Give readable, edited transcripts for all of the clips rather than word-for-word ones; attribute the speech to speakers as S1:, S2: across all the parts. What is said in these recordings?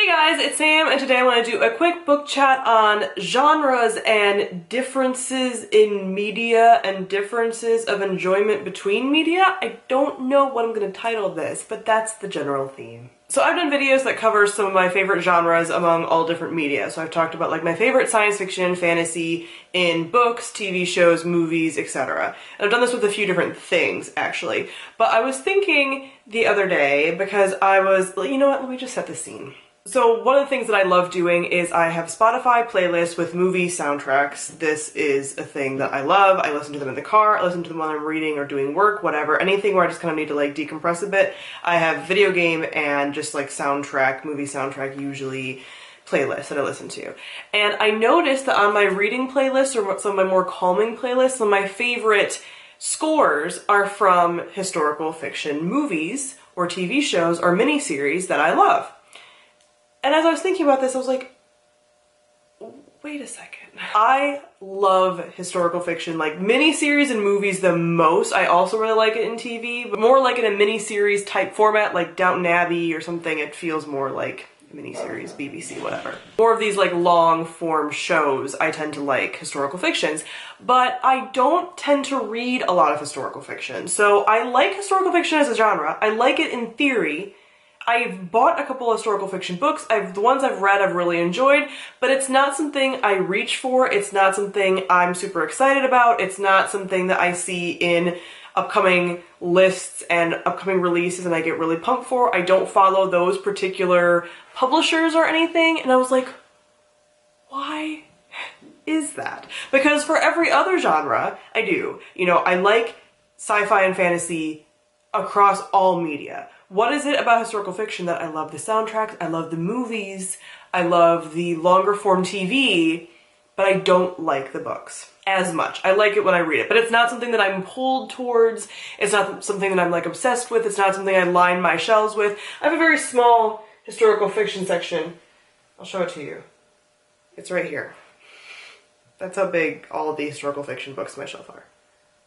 S1: Hey guys, it's Sam, and today I want to do a quick book chat on genres and differences in media and differences of enjoyment between media. I don't know what I'm going to title this, but that's the general theme. So I've done videos that cover some of my favorite genres among all different media. So I've talked about like my favorite science fiction, fantasy in books, TV shows, movies, etc. And I've done this with a few different things actually. But I was thinking the other day because I was, you know what, let me just set the scene. So one of the things that I love doing is I have Spotify playlists with movie soundtracks. This is a thing that I love. I listen to them in the car, I listen to them when I'm reading or doing work, whatever. Anything where I just kind of need to like decompress a bit. I have video game and just like soundtrack, movie soundtrack usually playlists that I listen to. And I noticed that on my reading playlists or some of my more calming playlists, some of my favorite scores are from historical fiction movies or TV shows or miniseries that I love. And as I was thinking about this, I was like, wait a second. I love historical fiction, like miniseries and movies the most. I also really like it in TV, but more like in a miniseries type format, like Downton Abbey or something. It feels more like miniseries, BBC, whatever. More of these like long form shows, I tend to like historical fictions, but I don't tend to read a lot of historical fiction. So I like historical fiction as a genre. I like it in theory. I've bought a couple of historical fiction books. The ones I've read I've really enjoyed, but it's not something I reach for. It's not something I'm super excited about. It's not something that I see in upcoming lists and upcoming releases and I get really pumped for. I don't follow those particular publishers or anything. And I was like, why is that? Because for every other genre, I do. You know, I like sci-fi and fantasy across all media. What is it about historical fiction that I love the soundtracks, I love the movies, I love the longer form TV, but I don't like the books as much. I like it when I read it, but it's not something that I'm pulled towards. It's not something that I'm like obsessed with. It's not something I line my shelves with. I have a very small historical fiction section. I'll show it to you. It's right here. That's how big all of the historical fiction books on my shelf are.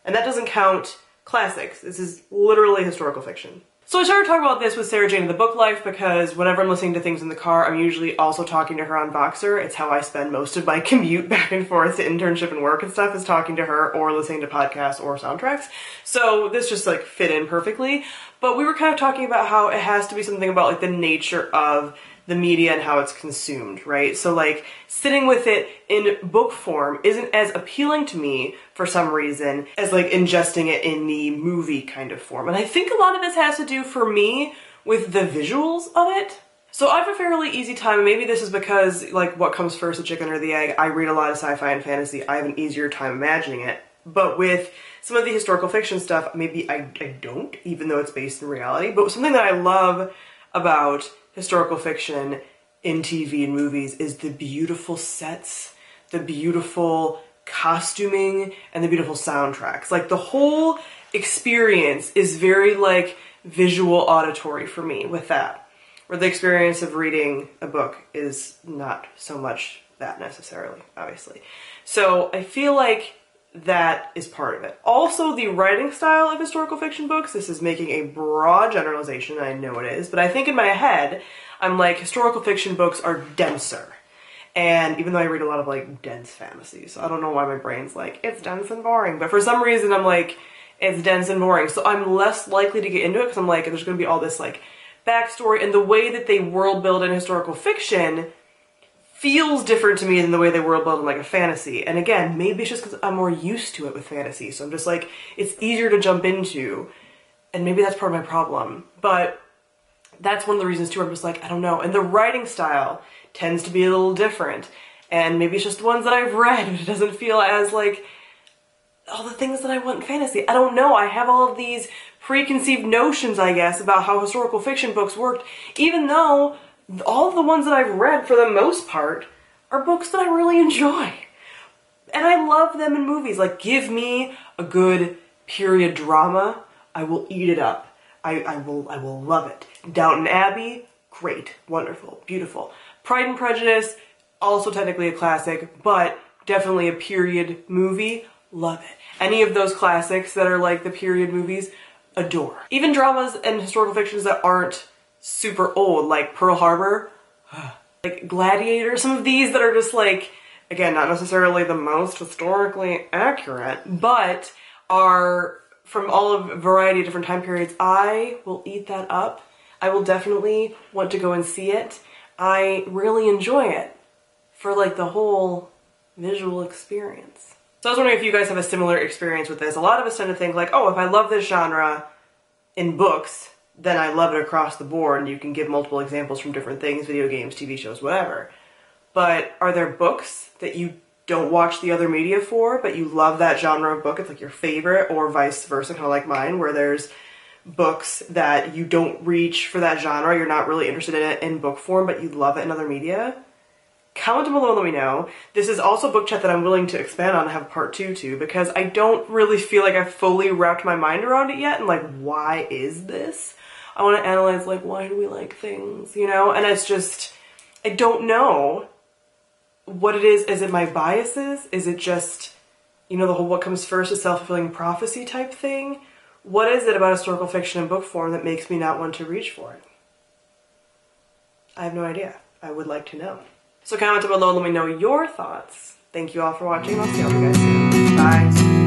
S1: And that doesn't count classics. This is literally historical fiction. So I started talking about this with Sarah Jane in the Book Life because whenever I'm listening to things in the car, I'm usually also talking to her on Voxer. It's how I spend most of my commute back and forth to internship and work and stuff, is talking to her or listening to podcasts or soundtracks. So this just like fit in perfectly. But we were kind of talking about how it has to be something about like the nature of the media and how it's consumed, right? So like sitting with it in book form isn't as appealing to me for some reason as like ingesting it in the movie kind of form. And I think a lot of this has to do for me with the visuals of it. So I have a fairly easy time, and maybe this is because like what comes first, the chicken or the egg. I read a lot of sci-fi and fantasy. I have an easier time imagining it. But with some of the historical fiction stuff, maybe I don't, even though it's based in reality. But something that I love about historical fiction in TV and movies is the beautiful sets, the beautiful costuming, and the beautiful soundtracks. Like the whole experience is very like visual auditory for me with that. Where the experience of reading a book is not so much that necessarily, obviously. So I feel like that is part of it. Also, the writing style of historical fiction books, this is making a broad generalization, I know it is, but I think in my head, I'm like, historical fiction books are denser. And even though I read a lot of like dense fantasy, so I don't know why my brain's like, it's dense and boring, but for some reason I'm like, it's dense and boring. So I'm less likely to get into it because I'm like, there's gonna be all this like backstory, and the way that they world build in historical fiction feels different to me than the way they world build in like a fantasy. And again, maybe it's just because I'm more used to it with fantasy. So I'm just like, it's easier to jump into. And maybe that's part of my problem. But that's one of the reasons too, I'm just like, I don't know. And the writing style tends to be a little different. And maybe it's just the ones that I've read, but it doesn't feel as like all the things that I want in fantasy. I don't know. I have all of these preconceived notions, I guess, about how historical fiction books worked, even though all of the ones that I've read, for the most part, are books that I really enjoy. And I love them in movies. Like, give me a good period drama, I will eat it up. I will love it. Downton Abbey, great, wonderful, beautiful. Pride and Prejudice, also technically a classic, but definitely a period movie, love it. Any of those classics that are like the period movies, adore. Even dramas and historical fictions that aren't super old, like Pearl Harbor, like Gladiator, some of these that are just like, again, not necessarily the most historically accurate, but are from all of a variety of different time periods. I will eat that up. I will definitely want to go and see it. I really enjoy it for like the whole visual experience. So I was wondering if you guys have a similar experience with this. A lot of us tend to think like, oh, if I love this genre in books, then I love it across the board, and you can give multiple examples from different things, video games, TV shows, whatever. But are there books that you don't watch the other media for, but you love that genre of book? It's like your favorite, or vice versa, kind of like mine, where there's books that you don't reach for that genre, you're not really interested in it in book form, but you love it in other media? Comment down below and let me know. This is also a book chat that I'm willing to expand on and have part 2 to, because I don't really feel like I've fully wrapped my mind around it yet, and like, why is this? I want to analyze like, why do we like things, you know? And it's just, I don't know what it is. Is it my biases? Is it just, you know, the whole what comes first is self-fulfilling prophecy type thing? What is it about historical fiction in book form that makes me not want to reach for it? I have no idea. I would like to know. So comment down below and let me know your thoughts. Thank you all for watching. I'll see you guys soon. Bye.